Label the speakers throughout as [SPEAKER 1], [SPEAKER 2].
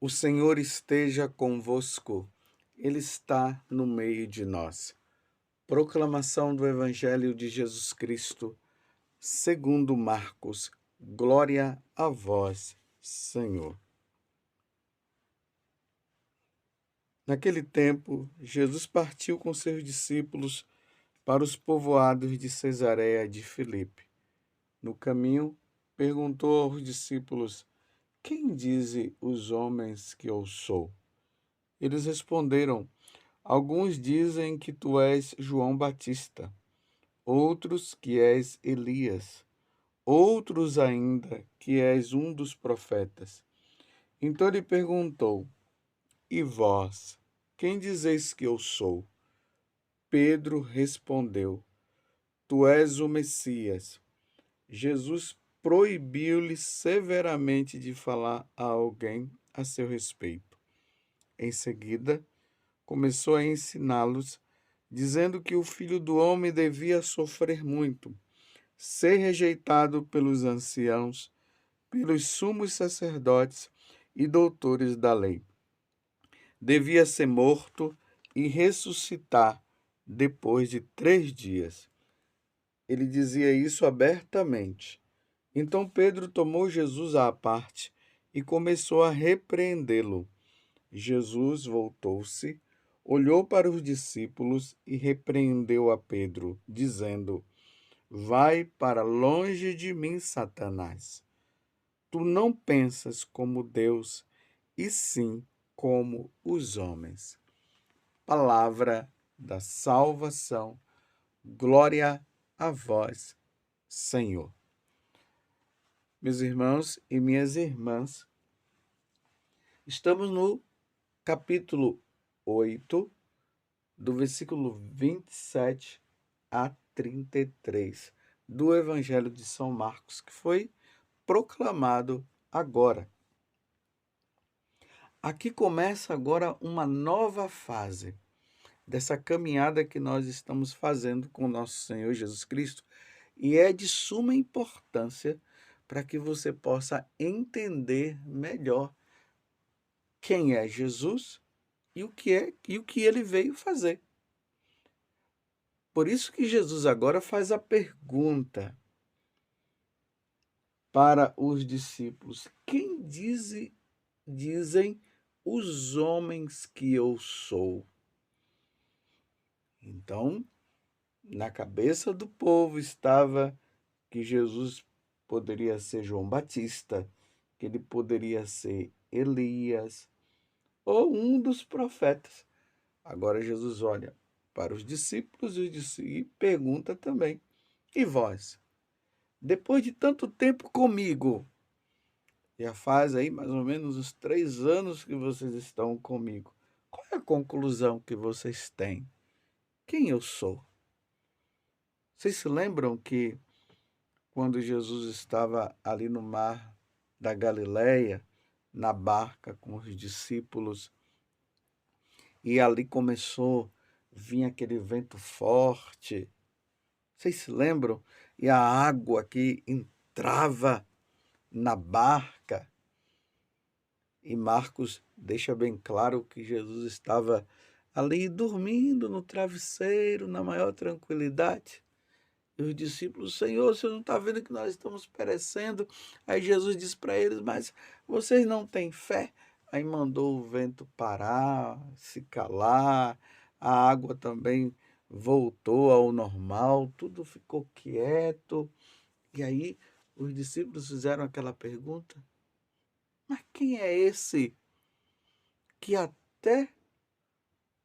[SPEAKER 1] O Senhor esteja convosco, Ele está no meio de nós. Proclamação do Evangelho de Jesus Cristo, segundo Marcos. Glória a vós, Senhor. Naquele tempo, Jesus partiu com seus discípulos para os povoados de Cesareia de Filipe. No caminho, perguntou aos discípulos: Quem dizem os homens que eu sou? Eles responderam: Alguns dizem que tu és João Batista, outros que és Elias, outros ainda que és um dos profetas. Então ele perguntou: E vós, quem dizeis que eu sou? Pedro respondeu: Tu és o Messias. Jesus proibiu-lhe severamente de falar a alguém a seu respeito. Em seguida, começou a ensiná-los, dizendo que o Filho do Homem devia sofrer muito, ser rejeitado pelos anciãos, pelos sumos sacerdotes e doutores da lei. Devia ser morto e ressuscitar depois de 3 dias. Ele dizia isso abertamente. Então Pedro tomou Jesus à parte e começou a repreendê-lo. Jesus voltou-se, olhou para os discípulos e repreendeu a Pedro, dizendo: Vai para longe de mim, Satanás. Tu não pensas como Deus, e sim como os homens. Palavra da salvação. Glória a vós, Senhor. Meus irmãos e minhas irmãs, estamos no capítulo 8, do versículo 27 a 33 do Evangelho de São Marcos, que foi proclamado agora. Aqui começa agora uma nova fase dessa caminhada que nós estamos fazendo com o nosso Senhor Jesus Cristo, e é de suma importância para que você possa entender melhor quem é Jesus e o que ele veio fazer. Por isso que Jesus agora faz a pergunta para os discípulos: Quem dizem os homens que eu sou? Então, na cabeça do povo estava que Jesus poderia ser João Batista, que ele poderia ser Elias ou um dos profetas. Agora Jesus olha para os discípulos e pergunta também: E vós? Depois de tanto tempo comigo, já faz aí mais ou menos uns 3 anos que vocês estão comigo, qual é a conclusão que vocês têm? Quem eu sou? Vocês se lembram que quando Jesus estava ali no mar da Galileia, na barca com os discípulos, e ali começou, vinha aquele vento forte, vocês se lembram? E a água que entrava na barca. E Marcos deixa bem claro que Jesus estava ali dormindo no travesseiro, na maior tranquilidade. E os discípulos: Senhor, você não está vendo que nós estamos perecendo? Aí Jesus disse para eles: Mas vocês não têm fé? Aí mandou o vento parar, se calar, a água também voltou ao normal, tudo ficou quieto. E aí os discípulos fizeram aquela pergunta: Mas quem é esse que até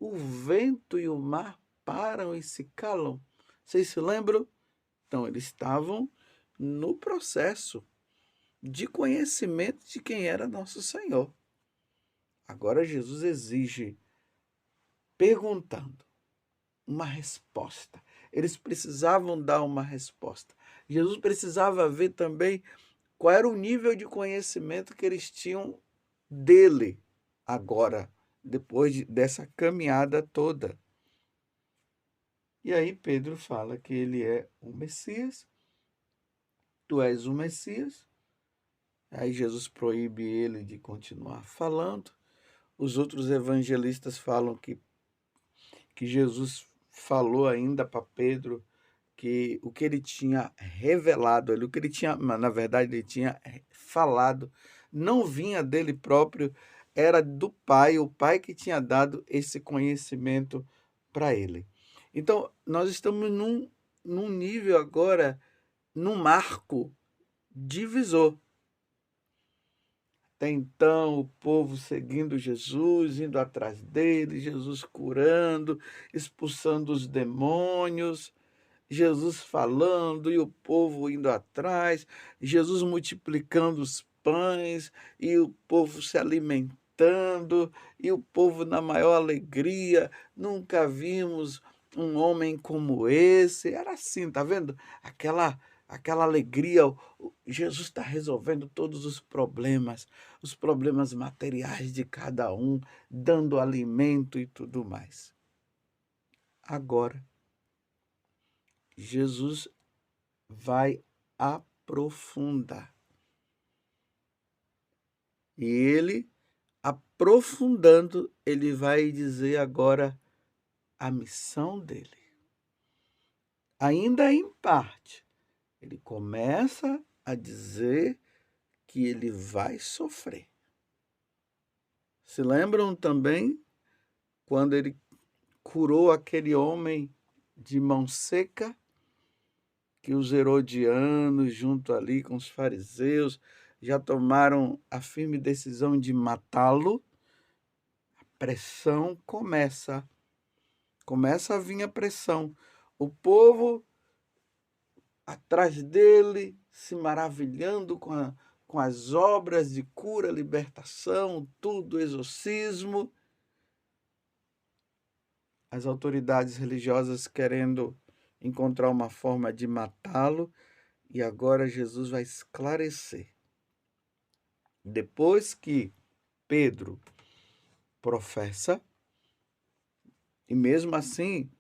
[SPEAKER 1] o vento e o mar param e se calam? Vocês se lembram? Então, eles estavam no processo de conhecimento de quem era nosso Senhor. Agora, Jesus exige, perguntando, uma resposta. Eles precisavam dar uma resposta. Jesus precisava ver também qual era o nível de conhecimento que eles tinham dele agora, depois dessa caminhada toda. E aí Pedro fala que ele é o Messias. Tu és o Messias. Aí Jesus proíbe ele de continuar falando. Os outros evangelistas falam que Jesus falou ainda para Pedro que o que ele tinha revelado, o que ele tinha, na verdade, ele tinha falado, não vinha dele próprio, era do Pai, o Pai que tinha dado esse conhecimento para ele. Então, nós estamos num nível agora, num marco divisor. Até então, o povo seguindo Jesus, indo atrás dele, Jesus curando, expulsando os demônios, Jesus falando e o povo indo atrás, Jesus multiplicando os pães e o povo se alimentando e o povo na maior alegria. Nunca vimos um homem como esse. Era assim, tá vendo? Aquela alegria. Jesus está resolvendo todos os problemas materiais de cada um, dando alimento e tudo mais. Agora, Jesus vai aprofundar. E ele, aprofundando, ele vai dizer agora a missão dele. Ainda em parte, ele começa a dizer que ele vai sofrer. Se lembram também quando ele curou aquele homem de mão seca, que os herodianos, junto ali com os fariseus, já tomaram a firme decisão de matá-lo? A pressão começa a vir a pressão. O povo atrás dele, se maravilhando com as obras de cura, libertação, tudo, exorcismo. As autoridades religiosas querendo encontrar uma forma de matá-lo, e agora Jesus vai esclarecer. Depois que Pedro professa, e mesmo assim,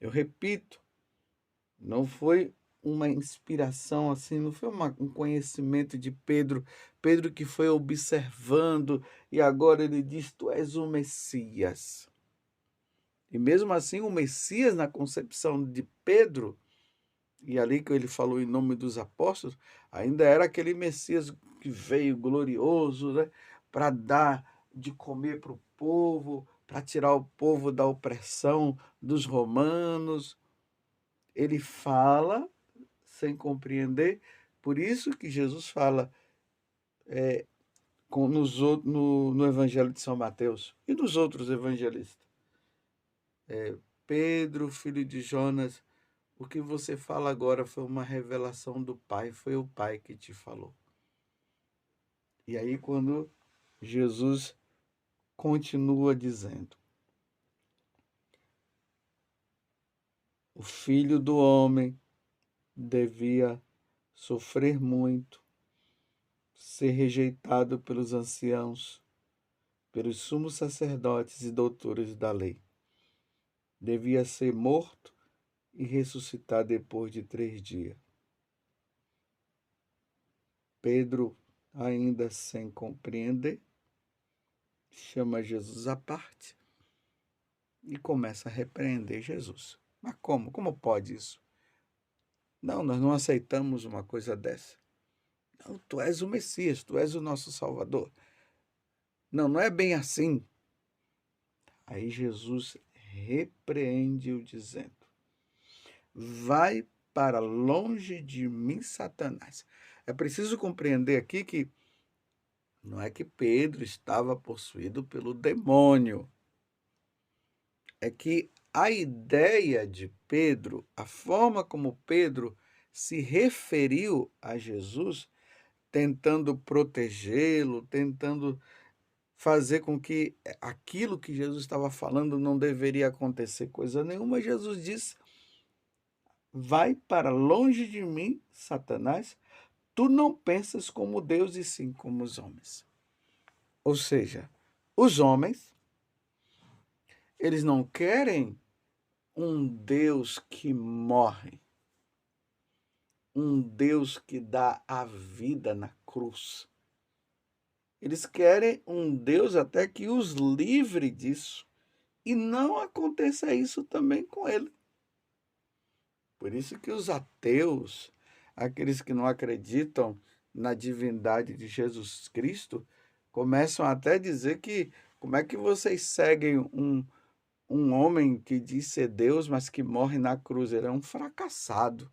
[SPEAKER 1] eu repito, não foi uma inspiração assim, não foi um conhecimento de Pedro, Pedro que foi observando e agora ele diz: Tu és o Messias. E mesmo assim, o Messias, na concepção de Pedro, e ali que ele falou em nome dos apóstolos, ainda era aquele Messias que veio glorioso, né, para dar de comer para o povo, para tirar o povo da opressão dos romanos. Ele fala sem compreender, por isso que Jesus fala no Evangelho de São Mateus e nos outros evangelistas. Pedro, filho de Jonas, o que você fala agora foi uma revelação do Pai, foi o Pai que te falou. E aí quando Jesus continua dizendo, o Filho do Homem devia sofrer muito, ser rejeitado pelos anciãos, pelos sumos sacerdotes e doutores da lei. Devia ser morto e ressuscitar depois de 3 dias. Pedro, ainda sem compreender, chama Jesus à parte e começa a repreender Jesus. Mas como? Como pode isso? Não, nós não aceitamos uma coisa dessa. Não, tu és o Messias, tu és o nosso Salvador. Não, não é bem assim. Aí Jesus repreende-o dizendo, vai para longe de mim, Satanás. É preciso compreender aqui que não é que Pedro estava possuído pelo demônio. É que a ideia de Pedro, a forma como Pedro se referiu a Jesus, tentando protegê-lo, tentando fazer com que aquilo que Jesus estava falando não deveria acontecer coisa nenhuma, Jesus disse, vai para longe de mim, Satanás, tu não pensas como Deus e sim como os homens. Ou seja, os homens, eles não querem um Deus que morre, um Deus que dá a vida na cruz. Eles querem um Deus até que os livre disso. E não aconteça isso também com ele. Por isso que os ateus, aqueles que não acreditam na divindade de Jesus Cristo, começam até a dizer que como é que vocês seguem um homem que diz ser Deus, mas que morre na cruz? Ele é um fracassado.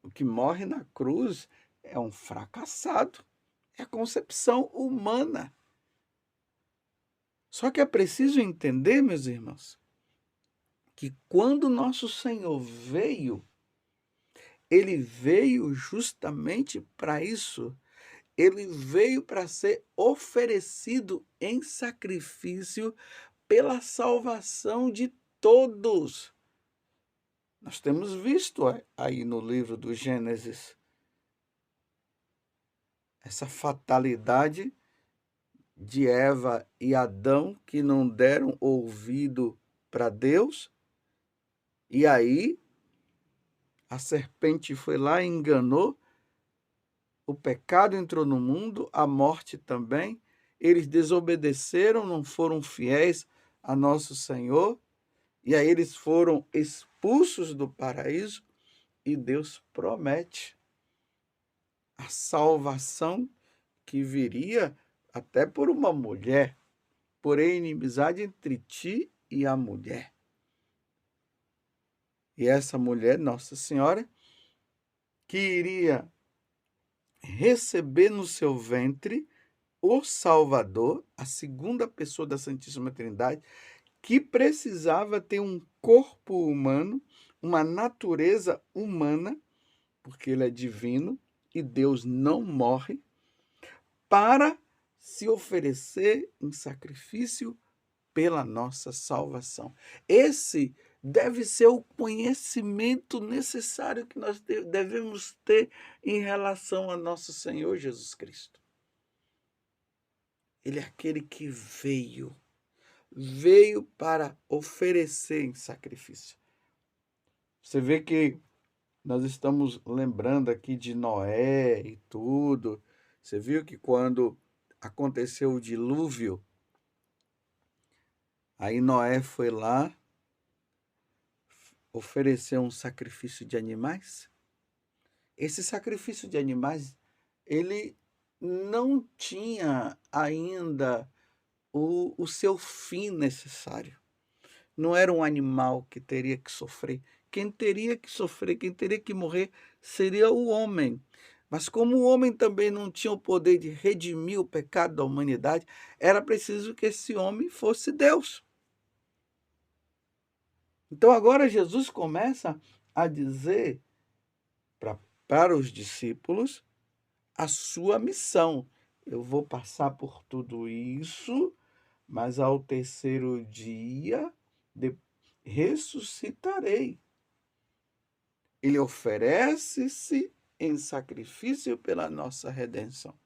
[SPEAKER 1] O que morre na cruz é um fracassado. É a concepção humana. Só que é preciso entender, meus irmãos, que quando nosso Senhor veio, ele veio justamente para isso. Ele veio para ser oferecido em sacrifício pela salvação de todos. Nós temos visto aí no livro do Gênesis essa fatalidade de Eva e Adão que não deram ouvido para Deus. E aí a serpente foi lá e enganou, o pecado entrou no mundo, a morte também. Eles desobedeceram, não foram fiéis a nosso Senhor, e aí eles foram expulsos do paraíso, e Deus promete a salvação que viria até por uma mulher, porém inimizade entre ti e a mulher. E essa mulher, Nossa Senhora, que iria receber no seu ventre o Salvador, a segunda pessoa da Santíssima Trindade, que precisava ter um corpo humano, uma natureza humana, porque ele é divino e Deus não morre, para se oferecer em sacrifício pela nossa salvação. Esse deve ser o conhecimento necessário que nós devemos ter em relação a nosso Senhor Jesus Cristo. Ele é aquele que veio para oferecer em sacrifício. Você vê que nós estamos lembrando aqui de Noé e tudo. Você viu que quando aconteceu o dilúvio, aí Noé foi lá, ofereceu um sacrifício de animais. Esse sacrifício de animais, ele não tinha ainda o seu fim necessário. Não era um animal que teria que sofrer. Quem teria que sofrer, quem teria que morrer, seria o homem. Mas como o homem também não tinha o poder de redimir o pecado da humanidade, era preciso que esse homem fosse Deus. Então agora Jesus começa a dizer para os discípulos a sua missão. Eu vou passar por tudo isso, mas ao terceiro dia ressuscitarei. Ele oferece-se em sacrifício pela nossa redenção.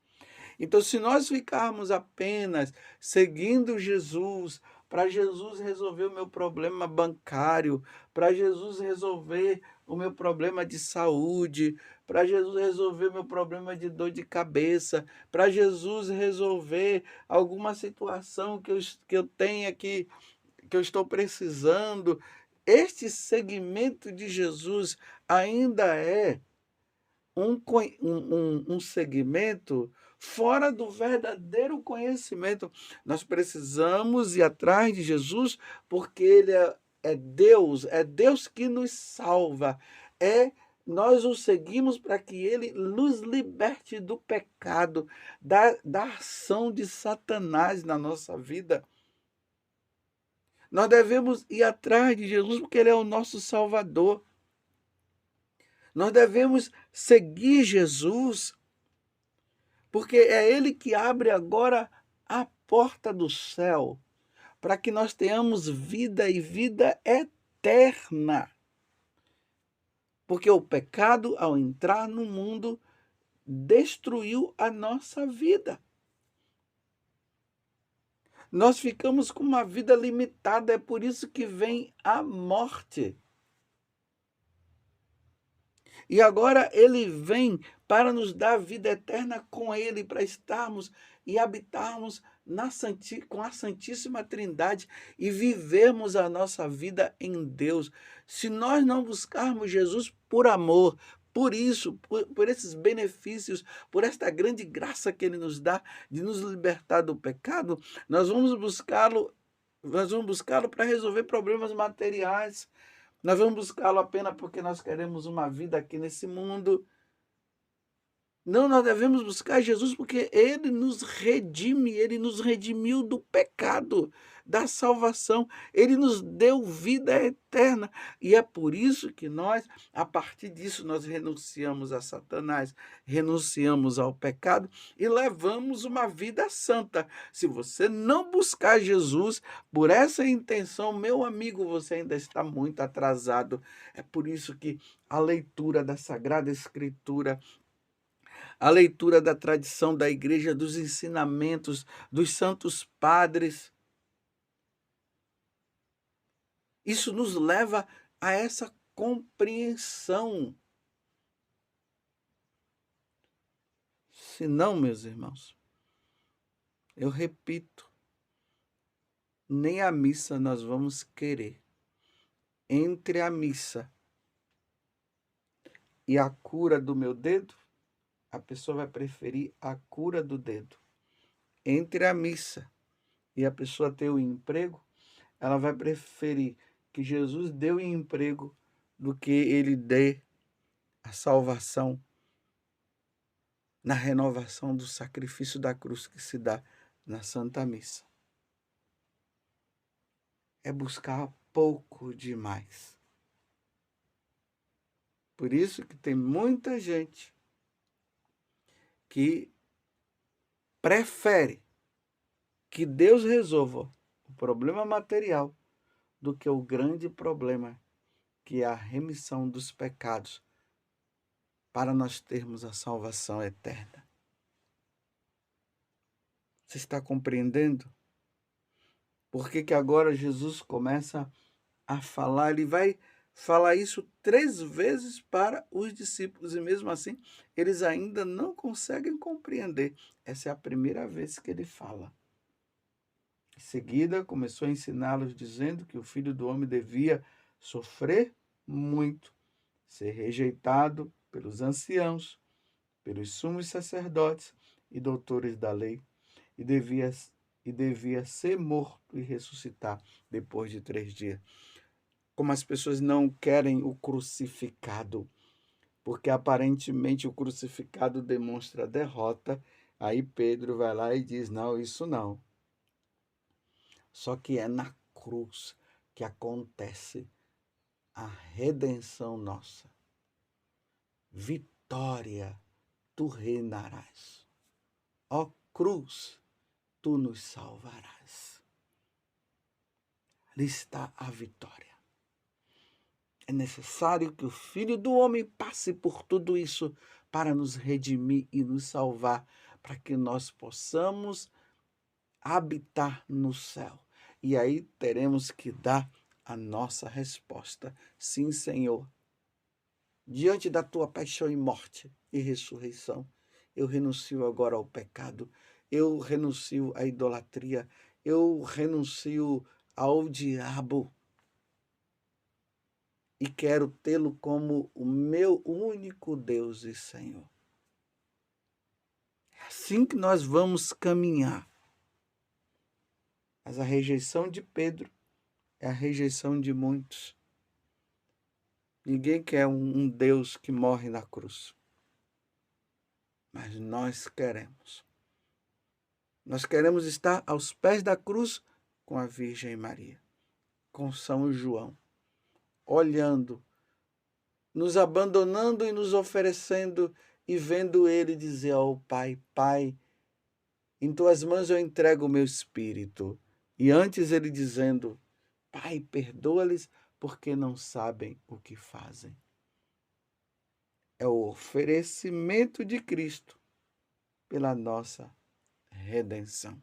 [SPEAKER 1] Então, se nós ficarmos apenas seguindo Jesus, para Jesus resolver o meu problema bancário, para Jesus resolver o meu problema de saúde, para Jesus resolver o meu problema de dor de cabeça, para Jesus resolver alguma situação que eu tenha aqui, que eu estou precisando, este segmento de Jesus ainda é um segmento fora do verdadeiro conhecimento. Nós precisamos ir atrás de Jesus porque Ele é Deus que nos salva. Nós o seguimos para que Ele nos liberte do pecado, da ação de Satanás na nossa vida. Nós devemos ir atrás de Jesus porque Ele é o nosso Salvador. Nós devemos seguir Jesus, porque é Ele que abre agora a porta do céu, para que nós tenhamos vida e vida eterna. Porque o pecado, ao entrar no mundo, destruiu a nossa vida. Nós ficamos com uma vida limitada, é por isso que vem a morte. E agora ele vem para nos dar vida eterna com ele, para estarmos e habitarmos com a Santíssima Trindade e vivermos a nossa vida em Deus. Se nós não buscarmos Jesus por amor, por isso, por esses benefícios, por esta grande graça que Ele nos dá de nos libertar do pecado, nós vamos buscá-lo para resolver problemas materiais. Nós vamos buscá-lo apenas porque nós queremos uma vida aqui nesse mundo. Não, nós devemos buscar Jesus porque Ele nos redime, Ele nos redimiu do pecado, da salvação, Ele nos deu vida eterna. E é por isso que nós, a partir disso, nós renunciamos a Satanás, renunciamos ao pecado e levamos uma vida santa. Se você não buscar Jesus por essa intenção, meu amigo, você ainda está muito atrasado. É por isso que a leitura da Sagrada Escritura, a leitura da tradição da igreja, dos ensinamentos dos santos padres, isso nos leva a essa compreensão. Se não, meus irmãos, eu repito, nem a missa nós vamos querer. Entre a missa e a cura do meu dedo, a pessoa vai preferir a cura do dedo. Entre a missa e a pessoa ter o emprego, ela vai preferir que Jesus dê o emprego do que Ele dê a salvação na renovação do sacrifício da cruz que se dá na Santa Missa. É buscar pouco demais. Por isso que tem muita gente que prefere que Deus resolva o problema material do que o grande problema, que é a remissão dos pecados, para nós termos a salvação eterna. Você está compreendendo? Por que agora Jesus começa a falar? Ele vai falar isso 3 vezes para os discípulos e mesmo assim eles ainda não conseguem compreender. Essa é a primeira vez que ele fala. Em seguida, começou a ensiná-los dizendo que o Filho do Homem devia sofrer muito, ser rejeitado pelos anciãos, pelos sumos sacerdotes e doutores da lei, e devia ser morto e ressuscitar depois de 3 dias. Como as pessoas não querem o crucificado, porque aparentemente o crucificado demonstra derrota, aí Pedro vai lá e diz, não, isso não. Só que é na cruz que acontece a redenção nossa. Vitória, tu reinarás. Ó cruz, tu nos salvarás. Ali está a vitória. É necessário que o Filho do Homem passe por tudo isso para nos redimir e nos salvar, para que nós possamos habitar no céu. E aí teremos que dar a nossa resposta. Sim, Senhor. Diante da tua paixão e morte e ressurreição, eu renuncio agora ao pecado, eu renuncio à idolatria, eu renuncio ao diabo e quero tê-lo como o meu único Deus e Senhor. É assim que nós vamos caminhar. Mas a rejeição de Pedro é a rejeição de muitos. Ninguém quer um Deus que morre na cruz. Mas nós queremos. Nós queremos estar aos pés da cruz com a Virgem Maria, com São João, olhando, nos abandonando e nos oferecendo e vendo ele dizer ao Pai, Pai, em tuas mãos eu entrego o meu espírito. E antes ele dizendo, Pai, perdoa-lhes porque não sabem o que fazem. É o oferecimento de Cristo pela nossa redenção.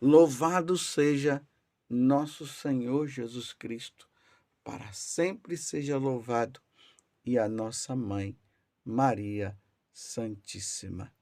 [SPEAKER 1] Louvado seja nosso Senhor Jesus Cristo, para sempre seja louvado, e a nossa mãe, Maria Santíssima.